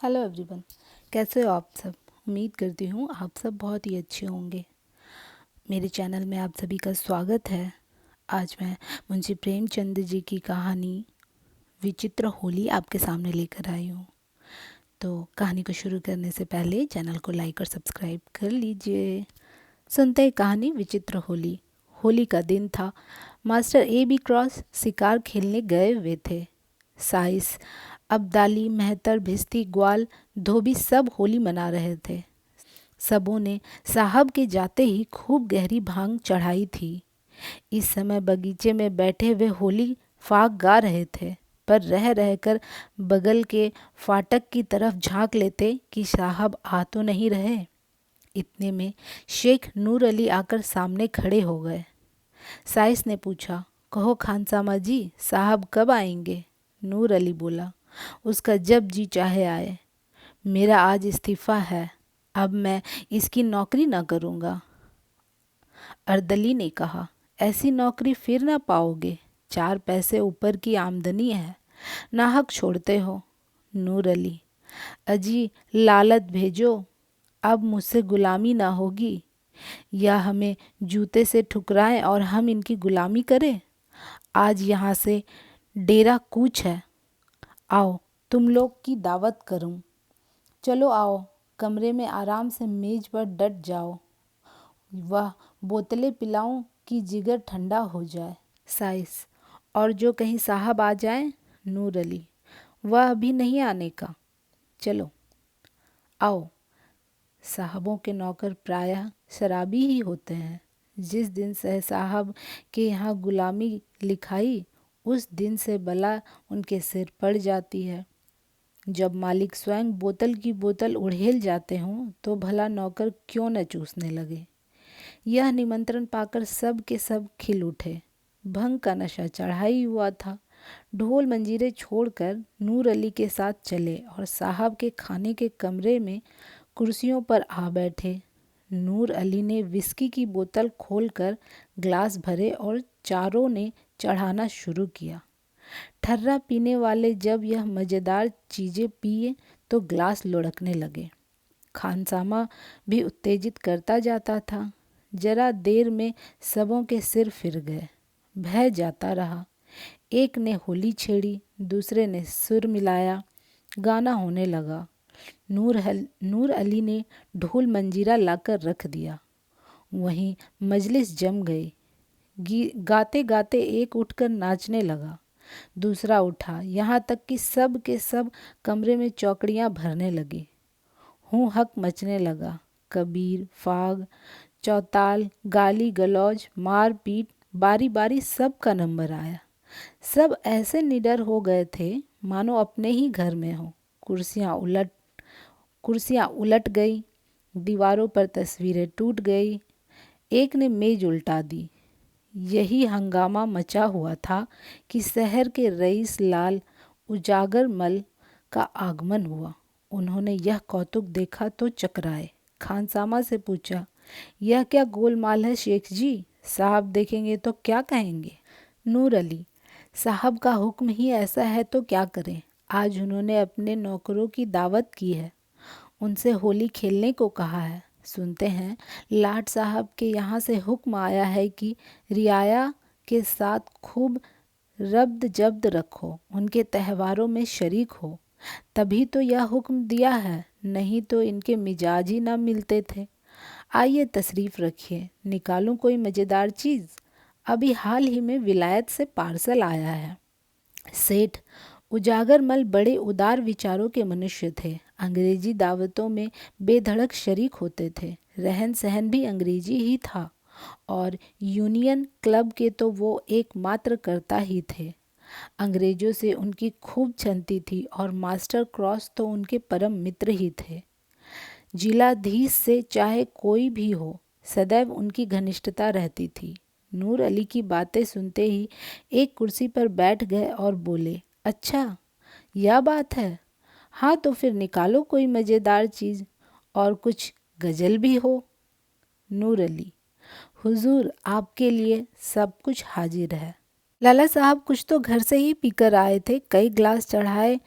Hello everyone. कैसे हो आप सब? उम्मीद करती हूँ आप सब बहुत ही अच्छे होंगे। मेरे चैनल में आप सभी का स्वागत है। आज मैं मुंशी प्रेमचंद जी की कहानी विचित्र होली आपके सामने लेकर आई हूँ। तो कहानी को शुरू करने से पहले चैनल को लाइक और सब्सक्राइब कर लीजिए। सुनते हैं कहानी विचित्र होली। होली का दिन था। मास्टर ए बी क्रॉस शिकार खेलने गए हुए थे। साइस, अब्दाली, मेहतर, भिस्ती, ग्वाल, धोबी सब होली मना रहे थे। सबों ने साहब के जाते ही खूब गहरी भांग चढ़ाई थी। इस समय बगीचे में बैठे वे होली फाग गा रहे थे, पर रह रहकर बगल के फाटक की तरफ झांक लेते कि साहब आ तो नहीं रहे। इतने में शेख नूर अली आकर सामने खड़े हो गए। साइस ने पूछा, कहो खानसामा जी, साहब कब आएंगे? नूर अली बोला, उसका जब जी चाहे आए। मेरा आज इस्तीफ़ा है, अब मैं इसकी नौकरी ना करूँगा। अर्दली ने कहा, ऐसी नौकरी फिर ना पाओगे, 4 पैसे ऊपर की आमदनी है, नाहक छोड़ते हो। नूर अली, अजी लालत भेजो, अब मुझसे गुलामी ना होगी, या हमें जूते से ठुकराएं और हम इनकी गुलामी करें। आज यहाँ से डेरा कूच है। आओ तुम लोग की दावत करूं। चलो आओ, कमरे में आराम से मेज पर डट जाओ। वह बोतलें पिलाऊं कि जिगर ठंडा हो जाए। साइस, और जो कहीं साहब आ जाएं? नूर अली, वह अभी नहीं आने का। चलो आओ। साहबों के नौकर प्रायः शराबी ही होते हैं। जिस दिन से साहब के यहाँ गुलामी लिखाई, उस दिन से बला उनके सिर पड़ जाती है। जब मालिक स्वयं बोतल की बोतल उड़ेल जाते हों तो भला नौकर क्यों न चूसने लगे। यह निमंत्रण पाकर सब के सब खिल उठे। भंग का नशा चढ़ा ही हुआ था। ढोल मंजीरे छोड़कर नूर अली के साथ चले और साहब के खाने के कमरे में कुर्सियों पर आ बैठे। नूर अली ने विस्की की बोतल खोलकर ग्लास भरे और चारों ने चढ़ाना शुरू किया। ठर्रा पीने वाले जब यह मज़ेदार चीज़ें पिए तो ग्लास लुढ़कने लगे। खानसामा भी उत्तेजित करता जाता था। जरा देर में सबों के सिर फिर गए। भय जाता रहा। एक ने होली छेड़ी, दूसरे ने सुर मिलाया। गाना होने लगा। नूर अली ने ढोल मंजीरा लाकर रख दिया। वहीं मजलिस जम गई। गाते गाते एक उठकर नाचने लगा, दूसरा उठा, यहाँ तक कि सब के सब कमरे में चौकड़ियाँ भरने लगी। हूँ हक मचने लगा। कबीर, फाग, चौताल, गाली गलौज, मार पीट, बारी बारी सब का नंबर आया। सब ऐसे निडर हो गए थे मानो अपने ही घर में हो। कुर्सियाँ उलट गई, दीवारों पर तस्वीरें टूट गई, एक ने मेज उल्टा दी। यही हंगामा मचा हुआ था कि शहर के रईस लाल उजागर मल का आगमन हुआ। उन्होंने यह कौतुक देखा तो चकराए। खानसामा से पूछा, यह क्या गोलमाल है शेख जी? साहब देखेंगे तो क्या कहेंगे? नूर अली, साहब का हुक्म ही ऐसा है तो क्या करें। आज उन्होंने अपने नौकरों की दावत की है, उनसे होली खेलने को कहा है। सुनते हैं लाट साहब के यहाँ से हुक्म आया है कि रियाया के साथ खूब रब्द जब्द रखो, उनके त्योहारों में शरीक हो। तभी तो यह हुक्म दिया है, नहीं तो इनके मिजाज ही ना मिलते थे। आइए तशरीफ़ रखिए, निकालूं कोई मज़ेदार चीज़? अभी हाल ही में विलायत से पार्सल आया है। सेठ उजागरमल बड़े उदार विचारों के मनुष्य थे। अंग्रेजी दावतों में बेधड़क शरीक होते थे। रहन सहन भी अंग्रेजी ही था और यूनियन क्लब के तो वो एकमात्र कर्ता ही थे। अंग्रेजों से उनकी खूब छनती थी और मास्टर क्रॉस तो उनके परम मित्र ही थे। जिलाधीश से चाहे कोई भी हो, सदैव उनकी घनिष्ठता रहती थी। नूर अली की बातें सुनते ही एक कुर्सी पर बैठ गए और बोले, अच्छा यह बात है, हाँ तो फिर निकालो कोई मज़ेदार चीज़, और कुछ गज़ल भी हो। नूर अली, हुजूर आपके लिए सब कुछ हाजिर है। लाला साहब कुछ तो घर से ही पीकर आए थे, कई ग्लास चढ़ाए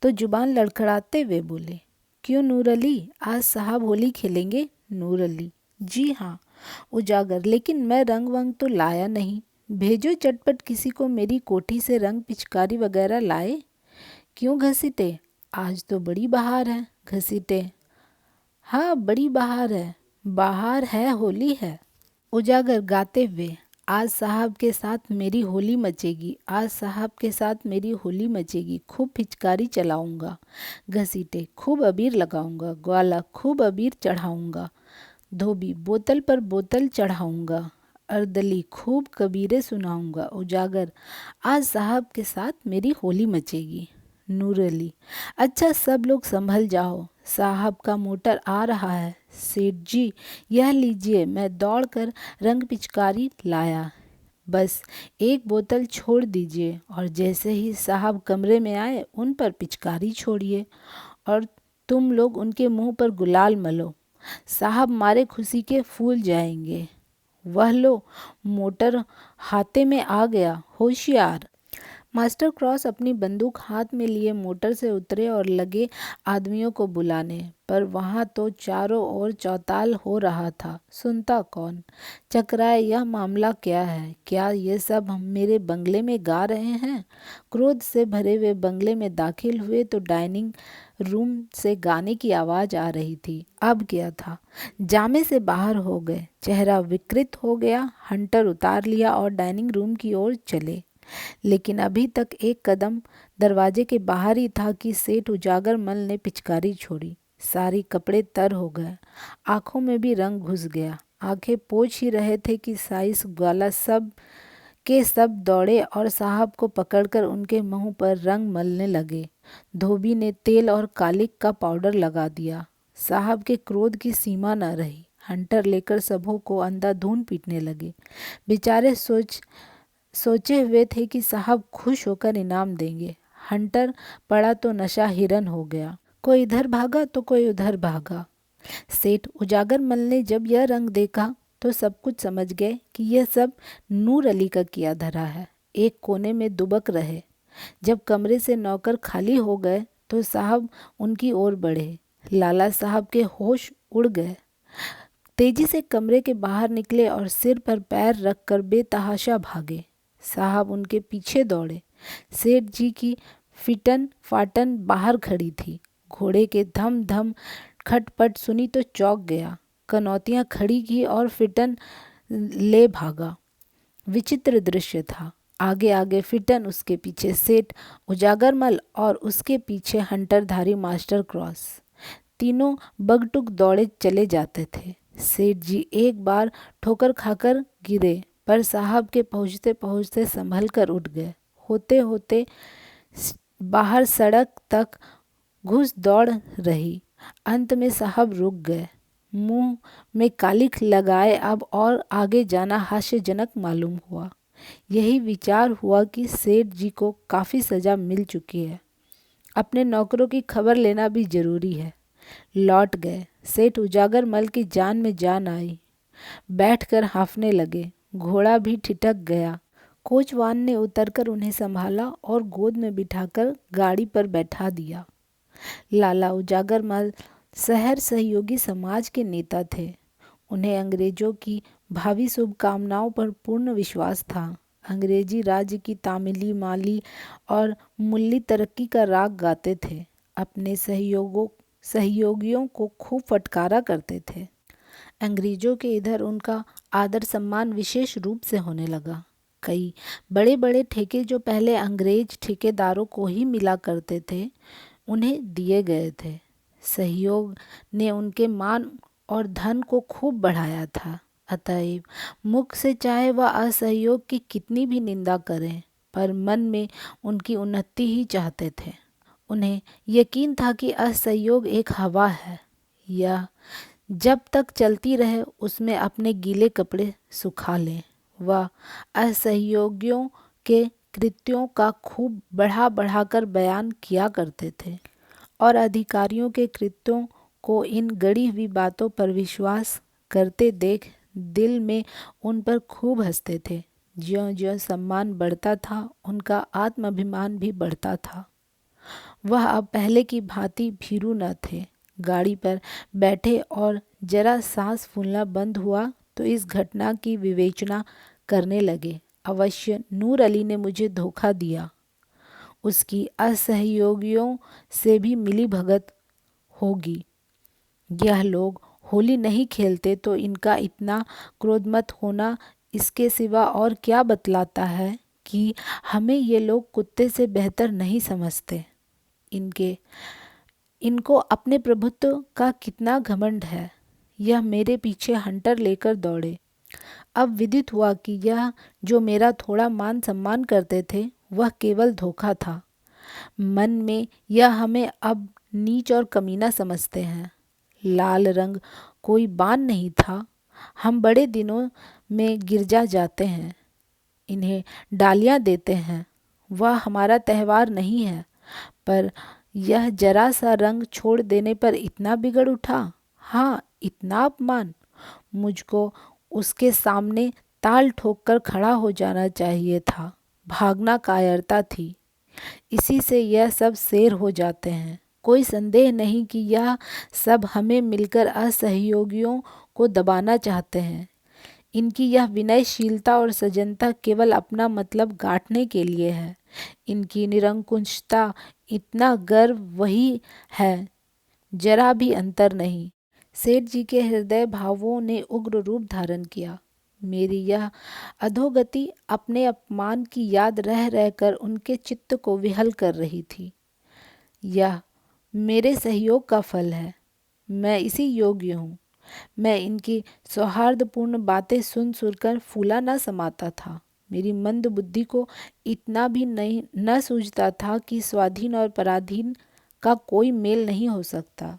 तो जुबान लड़खड़ाते हुए बोले, क्यों नूर अली, आज साहब होली खेलेंगे? नूर अली, जी हाँ। उजागर, लेकिन मैं रंग वंग तो लाया नहीं, भेजो चटपट किसी को मेरी कोठी से रंग पिचकारी वगैरह लाए। क्यों घसीटे, आज तो बड़ी बहार है। घसीटे, हाँ बड़ी बहार है, होली है। उजागर गाते हुए, आज साहब के साथ मेरी होली मचेगी, आज साहब के साथ मेरी होली मचेगी, खूब पिचकारी चलाऊंगा। घसीटे, खूब अबीर लगाऊंगा। ग्वाला, खूब अबीर चढ़ाऊंगा। धोबी, बोतल पर बोतल चढ़ाऊंगा। अर्दली, खूब कबीरे सुनाऊंगा। उजागर, आज साहब के साथ मेरी होली मचेगी। नूर अली, अच्छा सब लोग संभल जाओ, साहब का मोटर आ रहा है। सेठ जी, यह लीजिए, मैं दौड़कर रंग पिचकारी लाया, बस एक बोतल छोड़ दीजिए और जैसे ही साहब कमरे में आए उन पर पिचकारी छोड़िए और तुम लोग उनके मुंह पर गुलाल मलो, साहब मारे खुशी के फूल जाएंगे। वह लो, मोटर हाथे में आ गया, होशियार। मास्टर क्रॉस अपनी बंदूक हाथ में लिए मोटर से उतरे और लगे आदमियों को बुलाने, पर वहाँ तो चारों ओर चौताल हो रहा था, सुनता कौन? चकराए, यह मामला क्या है? क्या ये सब हम मेरे बंगले में गा रहे हैं? क्रोध से भरे हुए बंगले में दाखिल हुए तो डाइनिंग रूम से गाने की आवाज़ आ रही थी। अब क्या था? जामे से बाहर हो गए, चेहरा विकृत हो गया, हंटर उतार लिया और डाइनिंग रूम की ओर चले, लेकिन अभी तक एक कदम दरवाजे के बाहर ही था कि सेठ उजागर मल ने पिचकारी छोड़ी। सारी कपड़े तर हो गए, आंखों में भी रंग घुस गया। आंखें पोंछ ही रहे थे कि साइस ग्वाला सब के सब दौड़े और साहब को पकड़कर उनके मुंह पर रंग मलने लगे। धोबी ने तेल और कालिक का पाउडर लगा दिया। साहब के क्रोध की सीमा न रही। हंटर लेकर सबों को अंधाधुंध पीटने लगे। बेचारे सोचे हुए थे कि साहब खुश होकर इनाम देंगे। हंटर पड़ा तो नशा हिरन हो गया, कोई इधर भागा तो कोई उधर भागा। सेठ उजागर मल ने जब यह रंग देखा तो सब कुछ समझ गए कि यह सब नूर अली का किया धरा है। एक कोने में दुबक रहे। जब कमरे से नौकर खाली हो गए तो साहब उनकी ओर बढ़े। लाला साहब के होश उड़ गए। तेजी से कमरे के बाहर निकले और सिर पर पैर रखकर बेतहाशा भागे। साहब उनके पीछे दौड़े। सेठ जी की फिटन फाटन बाहर खड़ी थी। घोड़े के धम धम खटपट सुनी तो चौंक गया। कनौतियाँ खड़ी की और फिटन ले भागा। विचित्र दृश्य था। आगे आगे फिटन, उसके पीछे सेठ उजागरमल और उसके पीछे हंटरधारी मास्टर क्रॉस। तीनों बगटुक दौड़े चले जाते थे। सेठ जी एक बार ठोकर खाकर गिरे, पर साहब के पहुँचते पहुँचते संभल कर उठ गए। होते होते बाहर सड़क तक घुस दौड़ रही। अंत में साहब रुक गए। मुंह में कालिख लगाए अब और आगे जाना हास्यजनक मालूम हुआ। यही विचार हुआ कि सेठ जी को काफ़ी सज़ा मिल चुकी है, अपने नौकरों की खबर लेना भी जरूरी है। लौट गए। सेठ उजागरमल की जान में जान आई। बैठकर हाँफने लगे। घोड़ा भी ठिठक गया। कोचवान ने उतरकर उन्हें संभाला और गोद में बिठाकर गाड़ी पर बैठा दिया। लाला उजागरमल शहर सहयोगी समाज के नेता थे। उन्हें अंग्रेजों की भावी शुभकामनाओं पर पूर्ण विश्वास था। अंग्रेजी राज्य की तामीली, माली और मूल्य तरक्की का राग गाते थे। अपने सहयोगियों को खूब फटकारा करते थे। अंग्रेजों के इधर उनका आदर सम्मान विशेष रूप से होने लगा। कई बड़े बड़े ठेके जो पहले अंग्रेज ठेकेदारों को ही मिला करते थे, उन्हें दिए गए थे। सहयोग ने उनके मान और धन को खूब बढ़ाया था। अतएव मुख से चाहे वह असहयोग की कितनी भी निंदा करें, पर मन में उनकी उन्नति ही चाहते थे। उन्हें यकीन था कि असहयोग एक हवा है, यह जब तक चलती रहे उसमें अपने गीले कपड़े सुखा लें। वह असहयोगियों के कृत्यों का खूब बढ़ा बढ़ाकर बयान किया करते थे और अधिकारियों के कृत्यों को इन गढ़ी हुई बातों पर विश्वास करते देख दिल में उन पर खूब हंसते थे। ज्यों ज्यों सम्मान बढ़ता था, उनका आत्माभिमान भी बढ़ता था। वह अब पहले की भांति भीरू न थे। गाड़ी पर बैठे और जरा सांस फूलना बंद हुआ तो इस घटना की विवेचना करने लगे। अवश्य नूर अली ने मुझे धोखा दिया। उसकी असहयोगियों से भी मिली भगत होगी। यह लोग होली नहीं खेलते तो इनका इतना क्रोधमत होना इसके सिवा और क्या बतलाता है कि हमें ये लोग कुत्ते से बेहतर नहीं समझते। इनको अपने प्रभुत्व का कितना घमंड है। यह मेरे पीछे हंटर लेकर दौड़े। अब विदित हुआ कि यह जो मेरा थोड़ा मान सम्मान करते थे वह केवल धोखा था। मन में यह हमें अब नीच और कमीना समझते हैं। लाल रंग कोई बान नहीं था। हम बड़े दिनों में गिरजा जाते हैं, इन्हें डालियां देते हैं। वह हमारा त्यौहार नहीं है, पर यह जरा सा रंग छोड़ देने पर इतना बिगड़ उठा। हाँ, इतना अपमान। मुझको उसके सामने ताल ठोक कर खड़ा हो जाना चाहिए था। भागना कायरता थी। इसी से यह सब शेर हो जाते हैं। कोई संदेह नहीं कि यह सब हमें मिलकर असहयोगियों को दबाना चाहते हैं। इनकी यह विनयशीलता और सजनता केवल अपना मतलब गांठने के लिए है। इनकी निरंकुशता, इतना गर्व वही है, जरा भी अंतर नहीं। सेठ जी के हृदय भावों ने उग्र रूप धारण किया। मेरी यह अधोगति अपने अपमान की याद रह रहकर उनके चित्त को विहल कर रही थी। यह मेरे सहयोग का फल है। मैं इसी योग्य हूँ। मैं इनकी सौहार्दपूर्ण बातें सुन सुनकर फूला न समाता था। मेरी मंद बुद्धि को इतना भी नहीं न सूझता था कि स्वाधीन और पराधीन का कोई मेल नहीं हो सकता।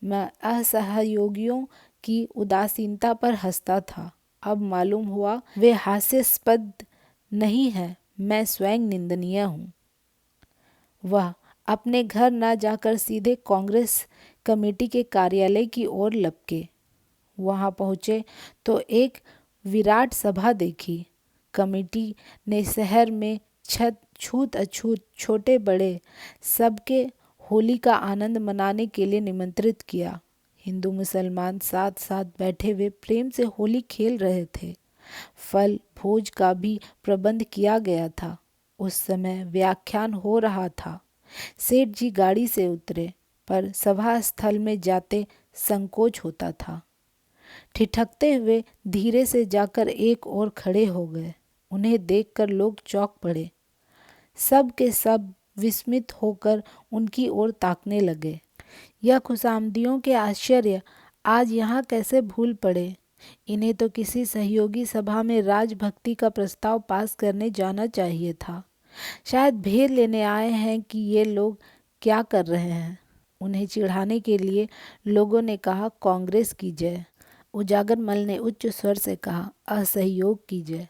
मैं असहयोगियों की उदासीनता पर हंसता था। अब मालूम हुआ वे हास्यास्पद नहीं है, मैं स्वयं निंदनीय हूँ। वह अपने घर न जाकर सीधे कांग्रेस कमेटी के कार्यालय की ओर लपके। वहां पहुंचे तो एक विराट सभा देखी। कमेटी ने शहर में छूत अछूत छोटे बड़े सबके होली का आनंद मनाने के लिए निमंत्रित किया। हिंदू मुसलमान साथ साथ बैठे हुए प्रेम से होली खेल रहे थे। फल भोज का भी प्रबंध किया गया था। उस समय व्याख्यान हो रहा था। सेठ जी गाड़ी से उतरे, पर सभा स्थल में जाते संकोच होता था। ठिठकते हुए धीरे से जाकर एक ओर खड़े हो गए। उन्हें देखकर लोग चौंक पड़े। सब के सब विस्मित होकर उनकी ओर ताकने लगे। यह खुशामदियों के आश्चर्य आज यहाँ कैसे भूल पड़े। इन्हें तो किसी सहयोगी सभा में राजभक्ति का प्रस्ताव पास करने जाना चाहिए था। शायद भेद लेने आए हैं कि ये लोग क्या कर रहे हैं। उन्हें चिढ़ाने के लिए लोगों ने कहा, कांग्रेस की जय। उजागर मल ने उच्च स्वर से कहा, असहयोग की जय।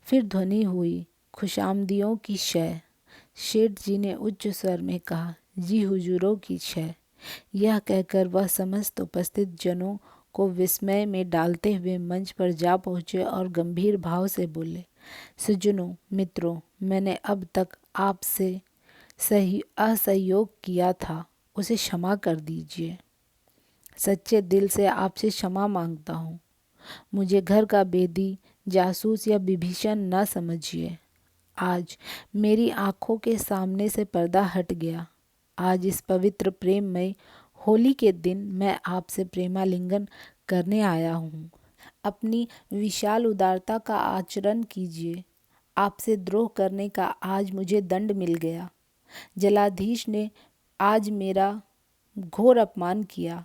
फिर ध्वनि हुई, खुशामदियों की शय। सेठ जी ने उच्च स्वर में कहा, जी हुजूरों की शय। यह कहकर वह समस्त उपस्थित जनों को विस्मय में डालते हुए मंच पर जा पहुँचे और गंभीर भाव से बोले, सज्जनों, मित्रों, मैंने अब तक आपसे असहयोग किया था, उसे क्षमा कर दीजिए। सच्चे दिल से आपसे क्षमा मांगता हूँ। मुझे घर का बेदी, जासूस या विभीषण न समझिए। आज मेरी आंखों के सामने से पर्दा हट गया। आज इस पवित्र प्रेममय होली के दिन मैं आपसे प्रेमालिंगन करने आया हूँ। अपनी विशाल उदारता का आचरण कीजिए। आपसे द्रोह करने का आज मुझे दंड मिल गया। जलाधीश ने आज मेरा घोर अपमान किया।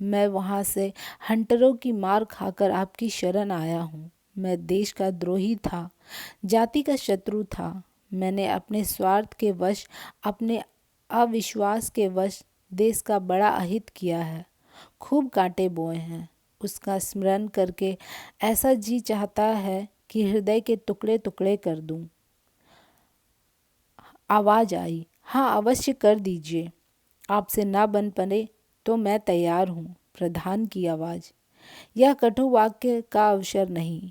मैं वहाँ से हंटरों की मार खाकर आपकी शरण आया हूँ। मैं देश का द्रोही था, जाति का शत्रु था। मैंने अपने स्वार्थ के वश, अपने अविश्वास के वश देश का बड़ा अहित किया है। खूब कांटे बोए हैं। उसका स्मरण करके ऐसा जी चाहता है कि हृदय के टुकड़े टुकड़े कर दूं। आवाज़ आई, हाँ अवश्य कर दीजिए। आपसे ना बन पड़े तो मैं तैयार हूँ। प्रधान की आवाज़, यह कटु वाक्य का अवसर नहीं।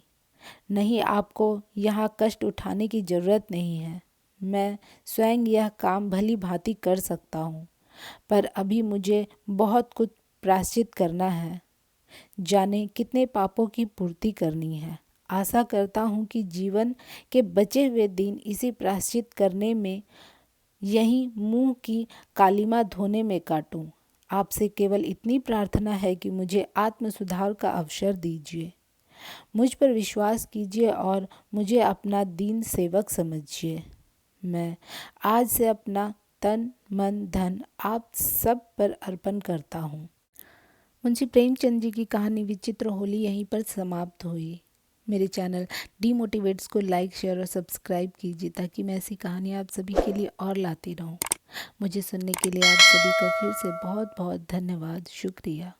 नहीं, आपको यहाँ कष्ट उठाने की जरूरत नहीं है। मैं स्वयं यह काम भली भांति कर सकता हूँ, पर अभी मुझे बहुत कुछ प्रायश्चित करना है। जाने कितने पापों की पूर्ति करनी है। आशा करता हूँ कि जीवन के बचे हुए दिन इसी प्रायश्चित करने में, यहीं मुंह की कालिमा धोने में काटूं। आपसे केवल इतनी प्रार्थना है कि मुझे आत्म सुधार का अवसर दीजिए। मुझ पर विश्वास कीजिए और मुझे अपना दीन सेवक समझिए। मैं आज से अपना तन मन धन आप सब पर अर्पण करता हूँ। मुंशी प्रेमचंद जी की कहानी विचित्र होली यहीं पर समाप्त हुई। मेरे चैनल डीमोटिवेट्स को लाइक शेयर और सब्सक्राइब कीजिए ताकि मैं ऐसी कहानियाँ आप सभी के लिए और लाती रहूँ। मुझे सुनने के लिए आप सभी का फिर से बहुत बहुत धन्यवाद, शुक्रिया।